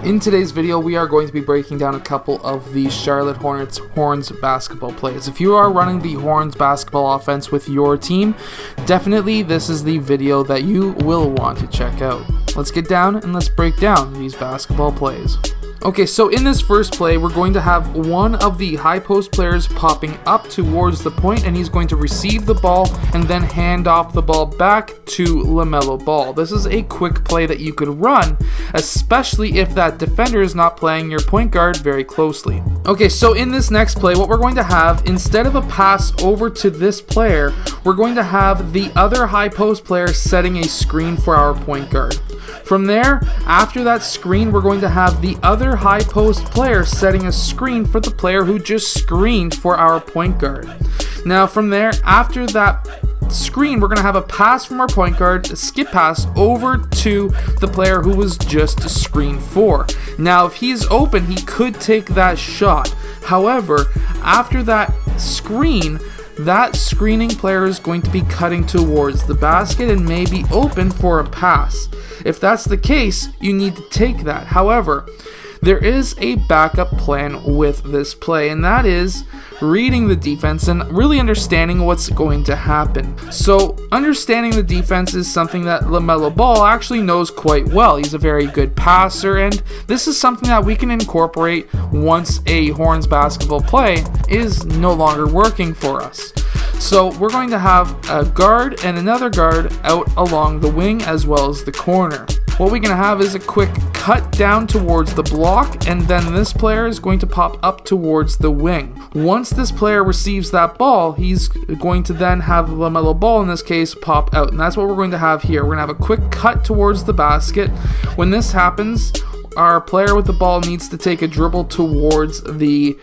In today's video, we are going to be breaking down a couple of the Charlotte Hornets Horns Basketball Plays. If you are running the Horns Basketball offense with your team, definitely this is the video that you will want to check out. Let's get down and let's break down these basketball plays. Okay, so in this first play, we're going to have one of the high post players popping up towards the point, and he's going to receive the ball and then hand off the ball back to LaMelo Ball. This is a quick play that you could run, especially if that defender is not playing your point guard very closely. Okay, so in this next play, what we're going to have, instead of a pass over to this player, we're going to have the other high post player setting a screen for our point guard. From there, after that screen, we're going to have the other high post player setting a screen for the player who just screened for our point guard. Now from there, after that screen, we're going to have a pass from our point guard, a skip pass over to the player who was just screened for. Now if he's open, he could take that shot. However, after that screen, that screening player is going to be cutting towards the basket and may be open for a pass. If that's the case, you need to take that. However, there is a backup plan with this play, and that is reading the defense and really understanding what's going to happen. So understanding the defense is something that LaMelo Ball actually knows quite well. He's a very good passer, and this is something that we can incorporate once a Horns basketball play is no longer working for us. So we're going to have a guard and another guard out along the wing as well as the corner. What we're going to have is a quick cut down towards the block, and then this player is going to pop up towards the wing. Once this player receives that ball, he's going to then have LaMelo Ball, in this case, pop out. And that's what we're going to have here. We're going to have a quick cut towards the basket. When this happens, our player with the ball needs to take a dribble towards the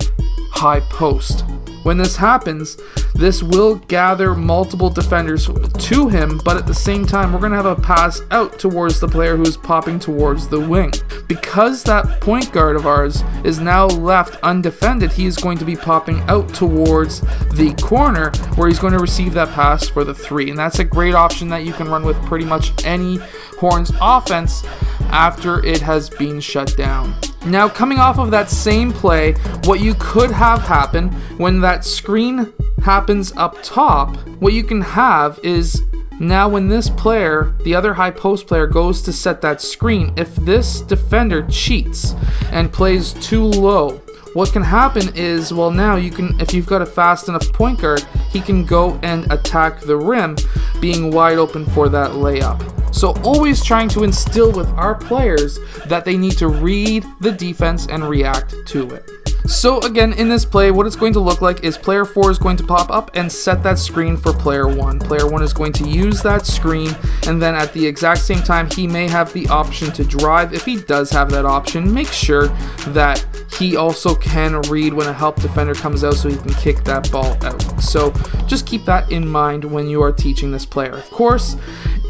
high post. When this happens, this will gather multiple defenders to him, but at the same time, we're going to have a pass out towards the player who's popping towards the wing. Because that point guard of ours is now left undefended, he is going to be popping out towards the corner where he's going to receive that pass for the three. And that's a great option that you can run with pretty much any Horns offense after it has been shut down. Now, coming off of that same play, what you could have happen when that screen happens up top, what you can have is now when this player, the other high post player, goes to set that screen, if this defender cheats and plays too low, what can happen is, well, now you can, if you've got a fast enough point guard, he can go and attack the rim, being wide open for that layup. So always trying to instill with our players that they need to read the defense and react to it. So again, in this play, what it's going to look like is player 4 is going to pop up and set that screen for player 1. Player 1 is going to use that screen, and then at the exact same time, he may have the option to drive. If he does have that option, make sure that he also can read when a help defender comes out so he can kick that ball out. So just keep that in mind when you are teaching this player. Of course,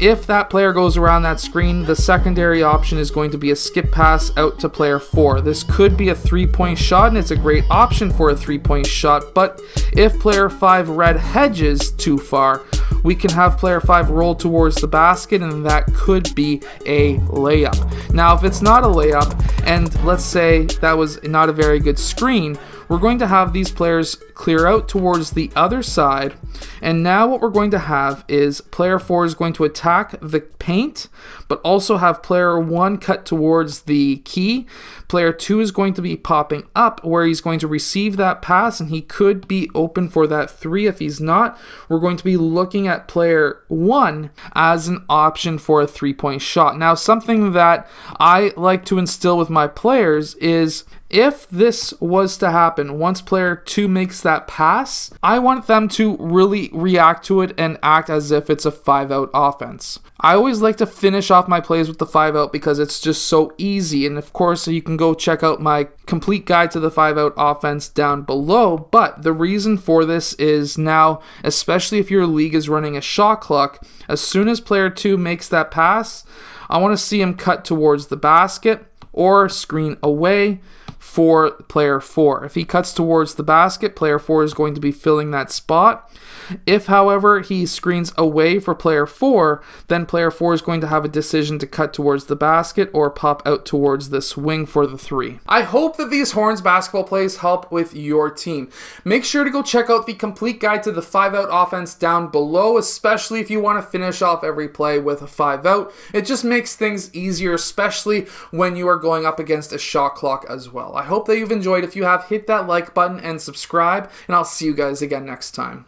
if that player goes around that screen, the secondary option is going to be a skip pass out to player 4. This could be a 3-point shot, and it's a great option for a 3-point shot, but if player 5 red hedges too far, we can have player 5 roll towards the basket, and that could be a layup. Now, if it's not a layup, and let's say that was not a very good screen, we're going to have these players clear out towards the other side, and now what we're going to have is player 4 is going to attack the paint, but also have player 1 cut towards the key. Player 2 is going to be popping up where he's going to receive that pass, and he could be open for that 3. If he's not, we're going to be looking at player 1 as an option for a 3-point shot. Now, something that I like to instill with my players is, if this was to happen, once player 2 makes that pass, I want them to really react to it and act as if it's a 5-out offense. I always like to finish off my plays with the 5-out because it's just so easy. And of course, you can go check out my complete guide to the 5-out offense down below. But the reason for this is now, especially if your league is running a shot clock, as soon as player 2 makes that pass, I want to see him cut towards the basket, or screen away for player 4. If he cuts towards the basket, player 4 is going to be filling that spot. If, however, he screens away for player 4, then player 4 is going to have a decision to cut towards the basket or pop out towards this wing for the 3. I hope that these Horns basketball plays help with your team. Make sure to go check out the complete guide to the 5-out offense down below, especially if you want to finish off every play with a 5-out. It just makes things easier, especially when you are going up against a shot clock as well. I hope that you've enjoyed. If you have, hit that like button and subscribe, and I'll see you guys again next time.